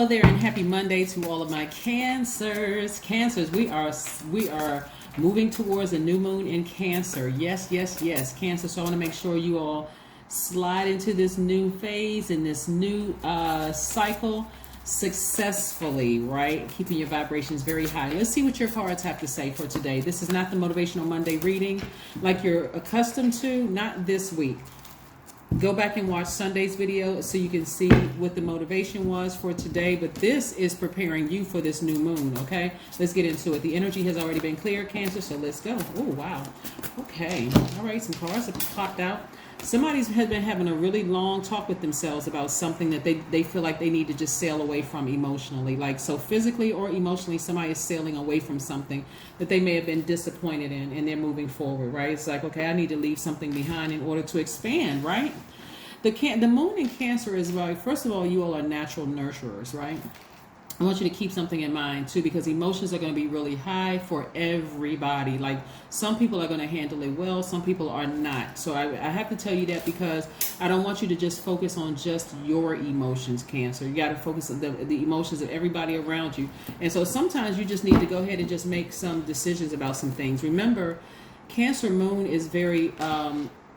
Hello there, and happy Monday to all of my Cancers. Cancers, we are moving towards a new moon in Cancer. Yes, Cancer. So I want to make sure you all slide into this new phase and this new cycle successfully, right? Keeping your vibrations very high. Let's see what your cards have to say for today. This is not the Motivational Monday reading like you're accustomed to, not this week. Go back and watch Sunday's video so you can see what the motivation was for today. But this is preparing you for this new moon, okay? Let's get into it. The energy has already been cleared, Cancer, so let's go. Oh, wow. Okay. All right, some cards have popped out. Somebody's has been having a really long talk with themselves about something that they feel like they need to just sail away from emotionally. Like, so physically or emotionally, somebody is sailing away from something that they may have been disappointed in, and they're moving forward, right? It's like, okay, I need to leave something behind in order to expand, right? The moon in Cancer is, right, first of all, you all are natural nurturers, right? I want you to keep something in mind too, because emotions are going to be really high for everybody. Like, some people are going to handle it well, some people are not. So I have to tell you that, because I don't want you to just focus on just your emotions, Cancer. You got to focus on the emotions of everybody around you. And so sometimes you just need to go ahead and just make some decisions about some things. Remember, Cancer moon is very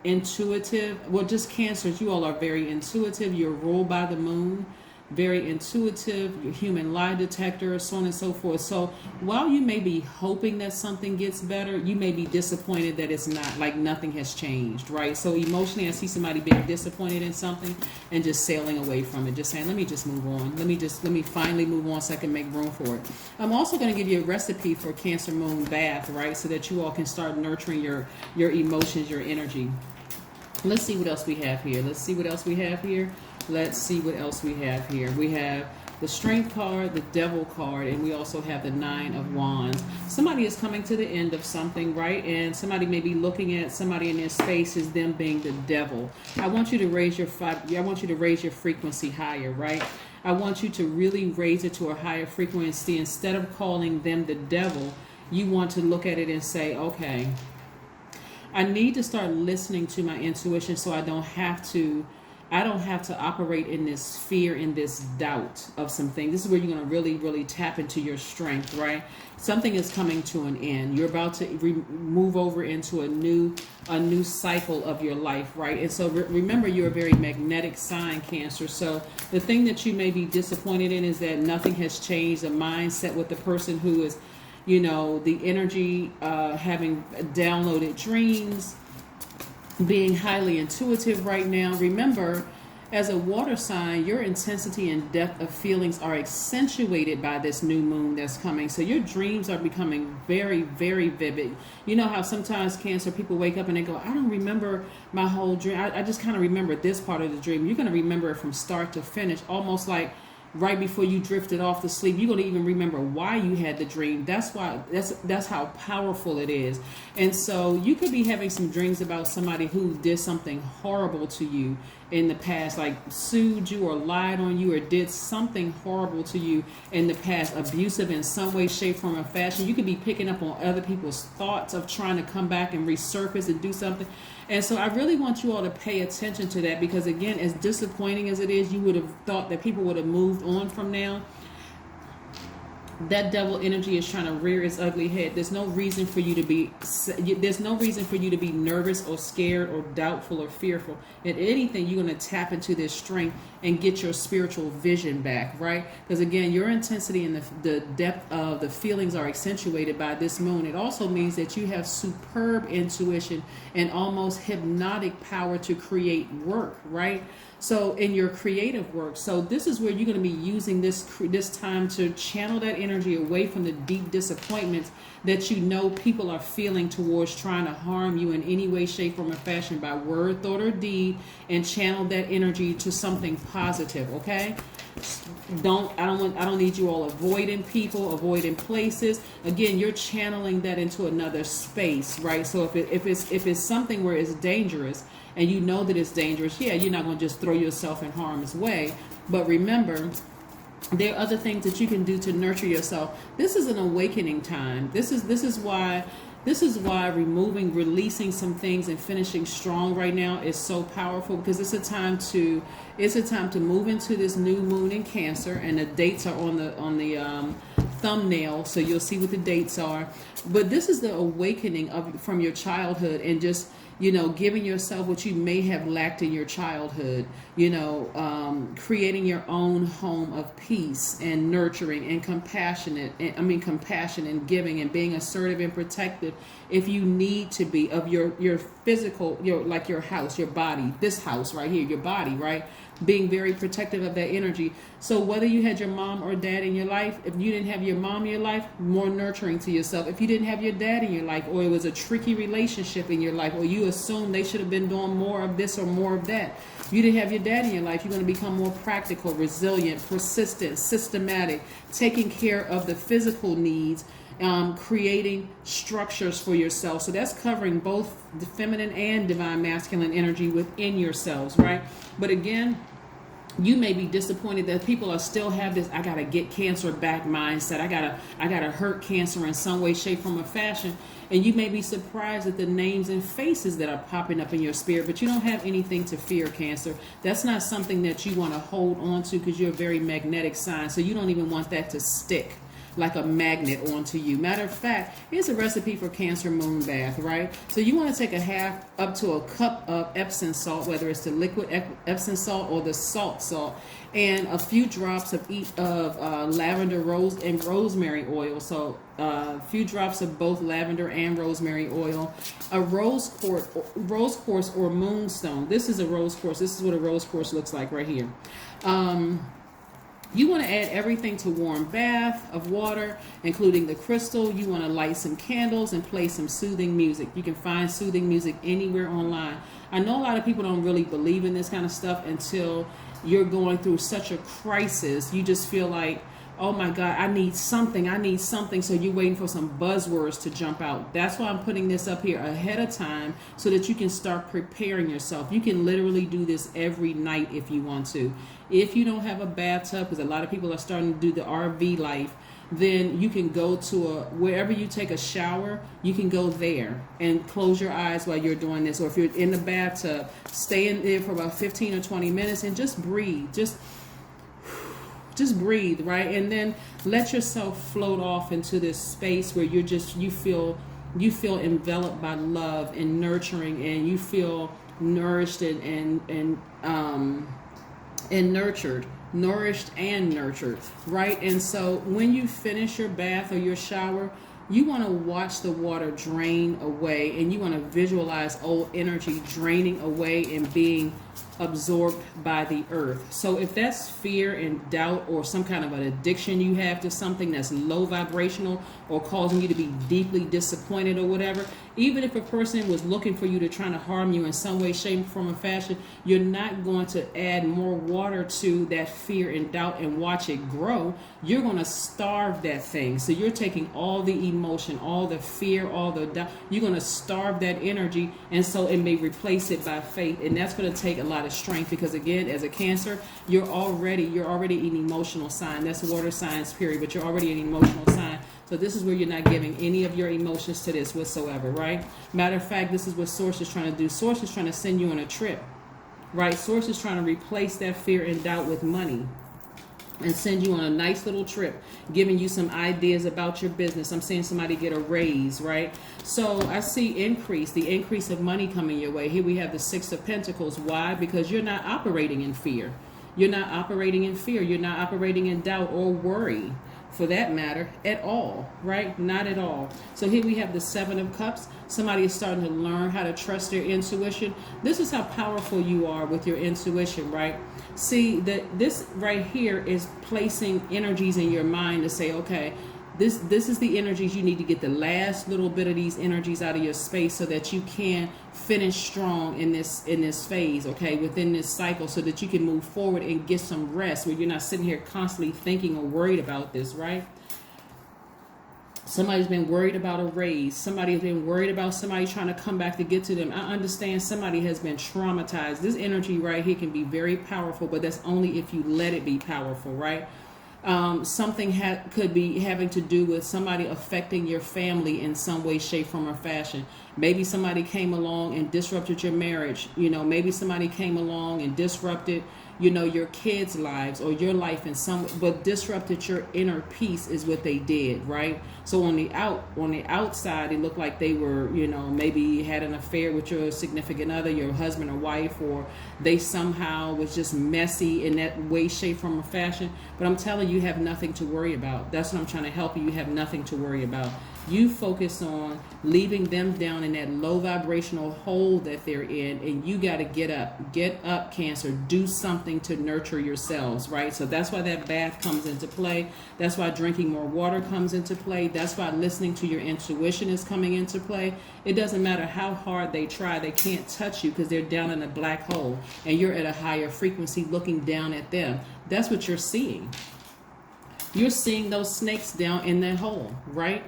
intuitive. Well, just Cancers, you all are very intuitive. You're ruled by the moon. Very intuitive, your human lie detector, so on and so forth. So while you may be hoping that something gets better, you may be disappointed that it's not, like nothing has changed, right? So emotionally, I see somebody being disappointed in something and just sailing away from it, just saying, let me just move on. Let me finally move on so I can make room for it. I'm also going to give you a recipe for Cancer moon bath, right? So that you all can start nurturing your emotions, your energy. Let's see what else we have here. Let's see what else we have here. We have the Strength card, the Devil card, and we also have the Nine of Wands. Somebody is coming to the end of something, right? And somebody may be looking at somebody in their space as them being the devil. I want you to raise your frequency higher, right? I want you to really raise it to a higher frequency. Instead of calling them the devil, you want to look at it and say, okay, I need to start listening to my intuition so I don't have to operate in this fear, in this doubt of something. This is where you're going to really tap into your strength, right? Something is coming to an end. You're about to move over into a new cycle of your life, right? And so remember, you're a very magnetic sign, Cancer. So the thing that you may be disappointed in is that nothing has changed. The mindset with the person who is, the energy, having downloaded dreams, being highly intuitive right now. Remember, as a water sign, your intensity and depth of feelings are accentuated by this new moon that's coming. So your dreams are becoming very, very vivid. You know how sometimes, Cancer, people wake up and they go, I don't remember my whole dream. I just kind of remember this part of the dream. You're going to remember it from start to finish, almost like right before you drifted off to sleep. You're going to even remember why you had the dream. That's how powerful it is. And so you could be having some dreams about somebody who did something horrible to you in the past, like sued you or lied on you or did something horrible to you in the past, abusive in some way, shape, form, or fashion. You could be picking up on other people's thoughts of trying to come back and resurface and do something. And so I really want you all to pay attention to that, because again, as disappointing as it is, you would have thought that people would have moved on from now. That devil energy is trying to rear its ugly head. There's no reason for you to be nervous or scared or doubtful or fearful. If anything, you're going to tap into this strength and get your spiritual vision back, right? Because again, your intensity and the depth of the feelings are accentuated by this moon. It also means that you have superb intuition and almost hypnotic power to create work, right? So in your creative work. So this is where you're going to be using this time to channel that energy away from the deep disappointments that people are feeling towards trying to harm you in any way, shape, form, or fashion by word, thought, or deed, and channel that energy to something positive, okay? I don't need you all avoiding people, avoiding places. Again, you're channeling that into another space, right? So if it's something where it's dangerous, and you know that it's dangerous, you're not going to just throw yourself in harm's way. But remember, there are other things that you can do to nurture yourself. This is an awakening time. This is why This is why releasing some things and finishing strong right now is so powerful, because it's a time to move into this new moon in Cancer, and the dates are on the thumbnail, so you'll see what the dates are. But this is the awakening from your childhood, and just, you know, giving yourself what you may have lacked in your childhood, you know, creating your own home of peace and nurturing and compassion and giving, and being assertive and protective if you need to be, of your physical, your house, your body, this house right here, your body, right? Being very protective of that energy. So whether you had your mom or dad in your life, if you didn't have your mom in your life, more nurturing to yourself. If you didn't have your dad in your life, or it was a tricky relationship in your life, or you assumed they should have been doing more of this or more of that, you didn't have your dad in your life, you're going to become more practical, resilient, persistent, systematic, taking care of the physical needs, creating structures for yourself. So that's covering both the feminine and divine masculine energy within yourselves, right? But again, you may be disappointed that people are still have this "I gotta get Cancer back" mindset. I gotta hurt Cancer in some way, shape, form, or fashion. And you may be surprised at the names and faces that are popping up in your spirit, but you don't have anything to fear, Cancer. That's not something that you want to hold on to, because you're a very magnetic sign. So you don't even want that to stick like a magnet onto you. Matter of fact, here's a recipe for Cancer moon bath, right? So you want to take a half up to a cup of Epsom salt, whether it's the liquid Epsom salt or the salt, and a few drops of lavender, rose, and rosemary oil. So a few drops of both lavender and rosemary oil, a rose quartz or moonstone. This is a rose quartz. This is what a rose quartz looks like right here. You want to add everything to warm bath of water, including the crystal. You want to light some candles and play some soothing music. You can find soothing music anywhere online. I know a lot of people don't really believe in this kind of stuff until you're going through such a crisis. You just feel like, oh my God, I need something. So you're waiting for some buzzwords to jump out. That's why I'm putting this up here ahead of time, so that you can start preparing yourself. You can literally do this every night if you want to. If you don't have a bathtub, because a lot of people are starting to do the RV life, then you can go to wherever you take a shower, you can go there and close your eyes while you're doing this. Or if you're in the bathtub, stay in there for about 15 or 20 minutes and just breathe. Just breathe, right? And then let yourself float off into this space where you feel enveloped by love and nurturing, and you feel nourished and nurtured, right? And so when you finish your bath or your shower, you want to watch the water drain away, and you want to visualize old energy draining away and being absorbed by the earth. So if that's fear and doubt, or some kind of an addiction you have to something that's low vibrational, or causing you to be deeply disappointed or whatever, even if a person was looking for you to try to harm you in some way, shape, form, or fashion, you're not going to add more water to that fear and doubt and watch it grow. You're going to starve that thing. So you're taking all the emotion, all the fear, all the doubt, you're going to starve that energy, and so it may replace it by faith. And that's going to take a lot of strength, because again, as a Cancer, you're already an emotional sign. That's water signs, period, but you're already an emotional sign. So this is where you're not giving any of your emotions to this whatsoever, right? Matter of fact, this is what Source is trying to do. Source is trying to send you on a trip, right? Source is trying to replace that fear and doubt with money and send you on a nice little trip, giving you some ideas about your business. I'm seeing somebody get a raise, right? So I see the increase of money coming your way. Here we have the Six of Pentacles. Why? Because you're not operating in fear. You're not operating in fear. You're not operating in doubt or worry, for that matter, at all, right? Not at all. So here we have the Seven of Cups. Somebody is starting to learn how to trust their intuition. This is how powerful you are with your intuition, right? See, this right here is placing energies in your mind to say, okay, this is the energies you need to get the last little bit of these energies out of your space, so that you can finish strong in this phase, okay, within this cycle, so that you can move forward and get some rest, where you're not sitting here constantly thinking or worried about this, right? Somebody's been worried about a raise. Somebody's been worried about somebody trying to come back to get to them. I understand somebody has been traumatized. This energy right here can be very powerful, but that's only if you let it be powerful, right? Something could be having to do with somebody affecting your family in some way, shape, form, or fashion. Maybe somebody came along and disrupted your marriage. Maybe somebody came along and disrupted, your kids' lives or your life in but disrupted your inner peace is what they did, right? So on the outside, it looked like they were, maybe had an affair with your significant other, your husband or wife, or they somehow was just messy in that way, shape, form, or fashion. But I'm telling you, you have nothing to worry about. That's what I'm trying to help you. You have nothing to worry about. You focus on leaving them down in that low vibrational hole that they're in, and you got to get up, Cancer. Do something to nurture yourselves, right? So that's why that bath comes into play. That's why drinking more water comes into play. That's why listening to your intuition is coming into play. It doesn't matter how hard they try, they can't touch you because they're down in a black hole, and you're at a higher frequency looking down at them. That's what you're seeing. You're seeing those snakes down in that hole, right?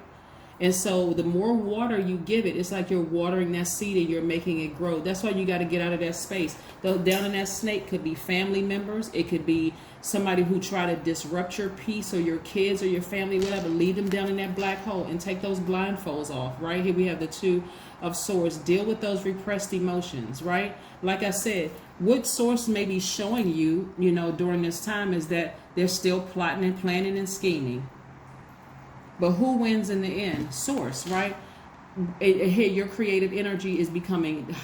And so the more water you give it, it's like you're watering that seed and you're making it grow. That's why you got to get out of that space. Though down in that snake could be family members. It could be somebody who try to disrupt your peace, or your kids or your family, whatever. Leave them down in that black hole and take those blindfolds off, right? Here we have the Two of Swords. Deal with those repressed emotions, right? Like I said, what source may be showing you, during this time is that they're still plotting and planning and scheming. But who wins in the end? Source, right? Here, your creative energy is becoming,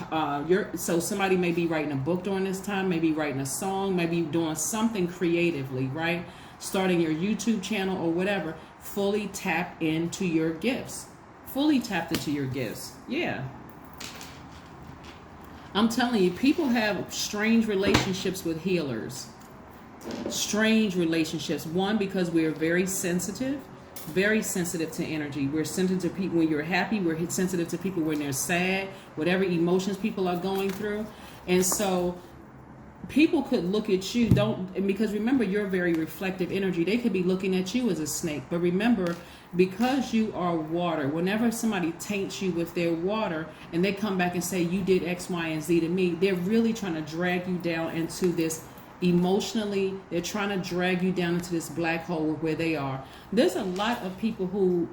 so somebody may be writing a book during this time, maybe writing a song, maybe doing something creatively, right? Starting your YouTube channel or whatever. Fully tap into your gifts. Fully tapped into your gifts. Yeah. I'm telling you, people have strange relationships with healers. Strange relationships. One, because we are very sensitive to energy. We're sensitive to people when you're happy. We're sensitive to people when they're sad, whatever emotions people are going through. And so people could look at you, because remember, you're very reflective energy. They could be looking at you as a snake. But remember, because you are water, whenever somebody taints you with their water and they come back and say, you did X, Y, and Z to me, they're really trying to drag you down into this emotionally. They're trying to drag you down into this black hole where they are. There's a lot of people who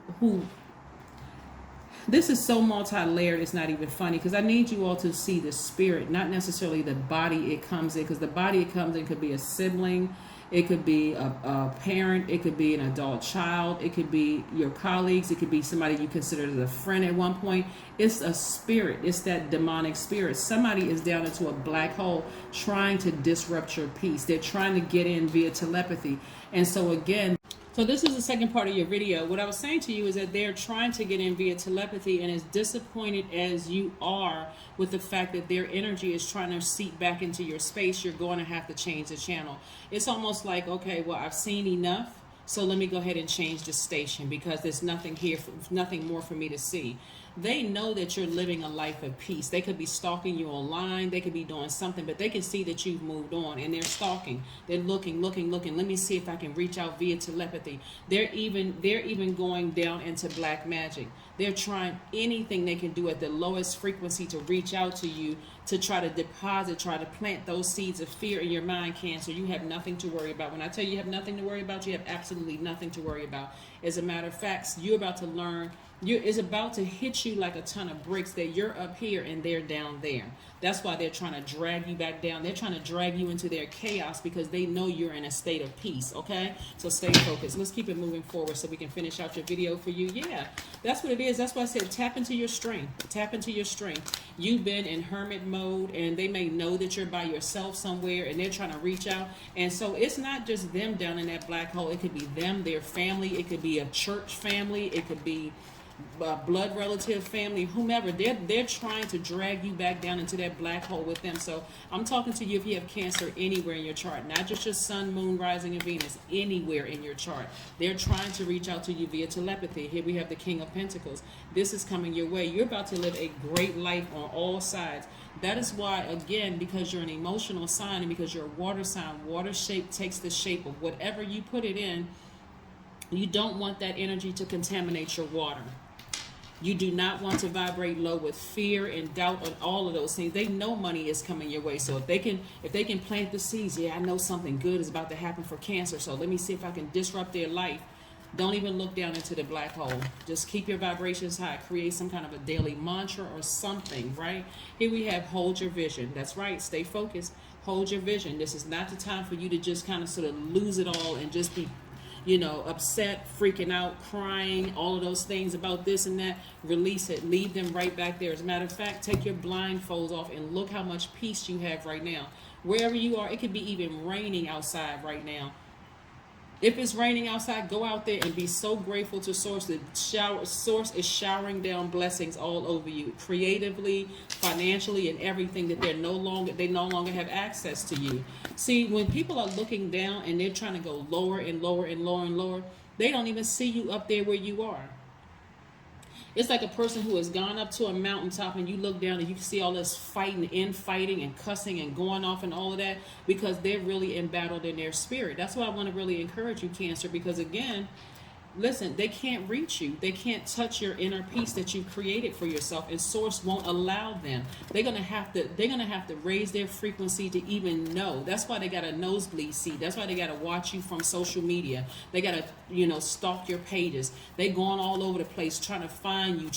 this is so multi-layered, it's not even funny, because I need you all to see the spirit, not necessarily the body it comes in, because the body it comes in could be a sibling, it could be a parent, it could be an adult child, it could be your colleagues, it could be somebody you considered as a friend at one point. It's a spirit. It's that demonic spirit. Somebody is down into a black hole trying to disrupt your peace. They're trying to get in via telepathy. And so again, so this is the second part of your video. What I was saying to you is that they're trying to get in via telepathy, and as disappointed as you are with the fact that their energy is trying to seep back into your space, you're going to have to change the channel. It's almost like, okay, well, I've seen enough, so let me go ahead and change the station because there's nothing here, nothing more for me to see. They know that you're living a life of peace. They could be stalking you online. They could be doing something, but they can see that you've moved on, and they're stalking. They're looking. Let me see if I can reach out via telepathy. They're even going down into black magic. They're trying anything they can do at the lowest frequency to reach out to you, to try to try to plant those seeds of fear in your mind, Cancer. You have nothing to worry about. When I tell you have nothing to worry about, you have absolutely nothing to worry about. As a matter of fact, you're about to learn. It's about to hit you like a ton of bricks that you're up here and they're down there. That's why they're trying to drag you back down. They're trying to drag you into their chaos because they know you're in a state of peace, okay? So stay focused. Let's keep it moving forward so we can finish out your video for you. Yeah, that's what it is. That's why I said tap into your strength. Tap into your strength. You've been in hermit mode, and they may know that you're by yourself somewhere, and they're trying to reach out. And so it's not just them down in that black hole. It could be them, their family. It could be a church family. It could be blood relative, family, whomever. They're trying to drag you back down into that black hole with them. So I'm talking to you if you have Cancer anywhere in your chart, not just your sun, moon, rising, and Venus, anywhere in your chart. They're trying to reach out to you via telepathy. Here we have the King of Pentacles. This is coming your way. You're about to live a great life on all sides. That is why, again, because you're an emotional sign and because you're a water sign, water shape takes the shape of whatever you put it in. You don't want that energy to contaminate your water. You do not want to vibrate low with fear and doubt and all of those things. They know money is coming your way. So if they can plant the seeds, yeah, I know something good is about to happen for Cancer. So let me see if I can disrupt their life. Don't even look down into the black hole. Just keep your vibrations high. Create some kind of a daily mantra or something, right? Here we have hold your vision. That's right. Stay focused. Hold your vision. This is not the time for you to just kind of sort of lose it all and just be, upset, freaking out, crying, all of those things about this and that. Release it. Leave them right back there. As a matter of fact, take your blindfolds off and look how much peace you have right now. Wherever you are, it could be even raining outside right now. If it's raining outside, go out there and be so grateful to Source. The Source is showering down blessings all over you, creatively, financially, and everything, that they no longer have access to you. See, when people are looking down and they're trying to go lower and lower and lower and lower, they don't even see you up there where you are. It's like a person who has gone up to a mountaintop and you look down and you can see all this fighting and cussing and going off and all of that, because they're really embattled in their spirit. That's why I want to really encourage you, Cancer, because again, listen, they can't reach you. They can't touch your inner peace that you've created for yourself, and Source won't allow them. They're gonna have to raise their frequency to even know. That's why they got a nosebleed seat. That's why they gotta watch you from social media. They gotta, stalk your pages. They going all over the place trying to find you,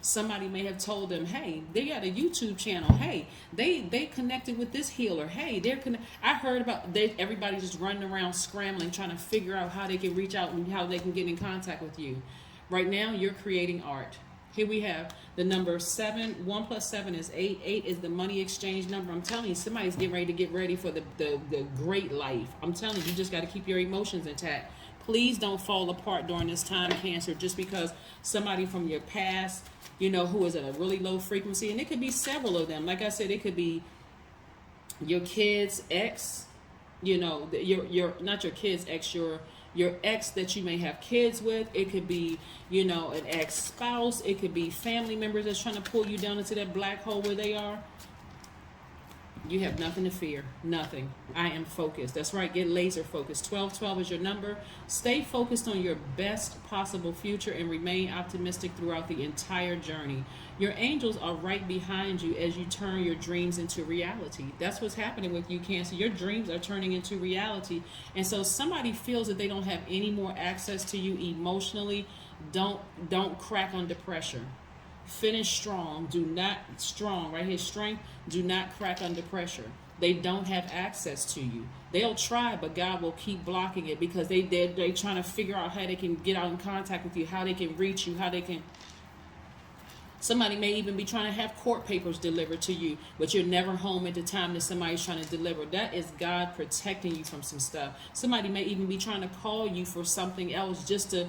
somebody may have told them, hey, they got a YouTube channel. Hey, they connected with this healer. Hey, I heard about everybody just running around scrambling, trying to figure out how they can reach out and how they can get in contact with you. Right now, you're creating art. Here we have the number 7. 1 plus 7 is 8. 8 is the money exchange number. I'm telling you, somebody's getting ready for the great life. I'm telling you, you just got to keep your emotions intact. Please don't fall apart during this time, Cancer, just because somebody from your past, who is at a really low frequency, and it could be several of them. Like I said, it could be your kid's ex, your not your kid's ex, your ex that you may have kids with. It could be, an ex-spouse. It could be family members that's trying to pull you down into that black hole where they are. You have nothing to fear. Nothing. I am focused. That's right. Get laser focused. 1212 is your number. Stay focused on your best possible future and remain optimistic throughout the entire journey. Your angels are right behind you as you turn your dreams into reality. That's what's happening with you, Cancer. Your dreams are turning into reality. And so somebody feels that they don't have any more access to you emotionally. Don't crack under pressure. Finish strong. Do not strong right here. Strength. Do not crack under pressure. They don't have access to you. They'll try, but God will keep blocking it, because they're trying to figure out how they can get out in contact with you, how they can reach you, how they can. Somebody may even be trying to have court papers delivered to you, but you're never home at the time that somebody's trying to deliver. That is God protecting you from some stuff. Somebody may even be trying to call you for something else, just to,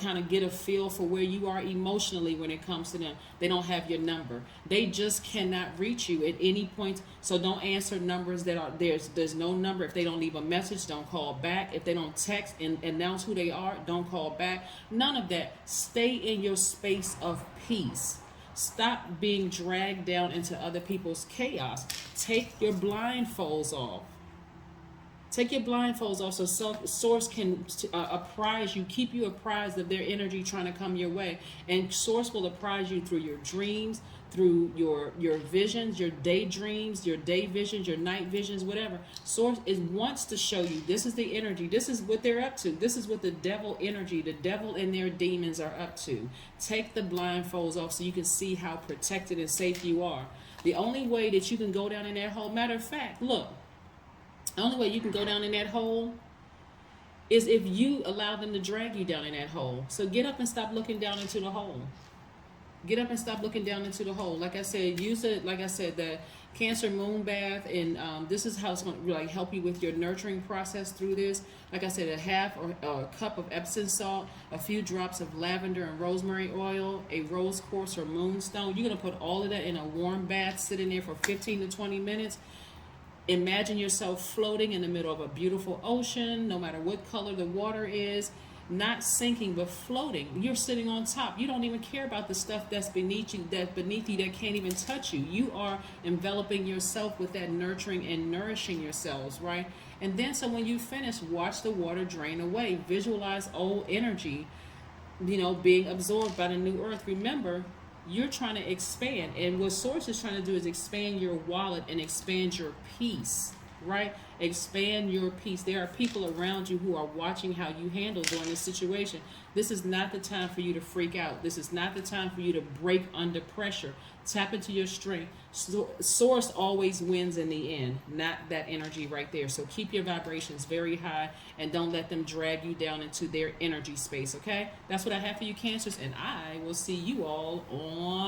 kind of get a feel for where you are emotionally when it comes to them. They don't have your number. They just cannot reach you at any point. So don't answer numbers that are there's no number. If they don't leave a message, don't call back. If they don't text and announce who they are, don't call back. None of that. Stay in your space of peace. Stop being dragged down into other people's chaos. Take your blindfolds off. Take your blindfolds off so Source can apprise you, keep you apprised of their energy trying to come your way. And Source will apprise you through your dreams, through your visions, your daydreams, your day visions, your night visions, whatever. Source wants to show you this is the energy. This is what they're up to. This is what the devil energy, the devil and their demons are up to. Take the blindfolds off so you can see how protected and safe you are. The only way that you can go down in that hole, matter of fact, look, the only way you can go down in that hole is if you allow them to drag you down in that hole. So get up and stop looking down into the hole. Get up and stop looking down into the hole. Like I said, use it. Like I said, the Cancer moon bath, and this is how it's going to really help you with your nurturing process through this. Like I said, a half or a cup of Epsom salt, a few drops of lavender and rosemary oil, a rose quartz or moonstone. You're going to put all of that in a warm bath, sit in there for 15 to 20 minutes. Imagine yourself floating in the middle of a beautiful ocean, no matter what color the water is. Not sinking, but floating. You're sitting on top. You don't even care about the stuff that's beneath you, that can't even touch you. You are enveloping yourself with that nurturing and nourishing yourselves, right? And then so when you finish, watch the water drain away. Visualize old energy being absorbed by the new earth. Remember, you're trying to expand, and what source is trying to do is expand your wallet and expand your peace, right? Expand your peace. There are people around you who are watching how you handle during this situation. This is not the time for you to freak out. This is not the time for you to break under pressure. Tap into your strength. Source always wins in the end, not that energy right there. So keep your vibrations very high and don't let them drag you down into their energy space, okay? That's what I have for you, Cancers, and I will see you all on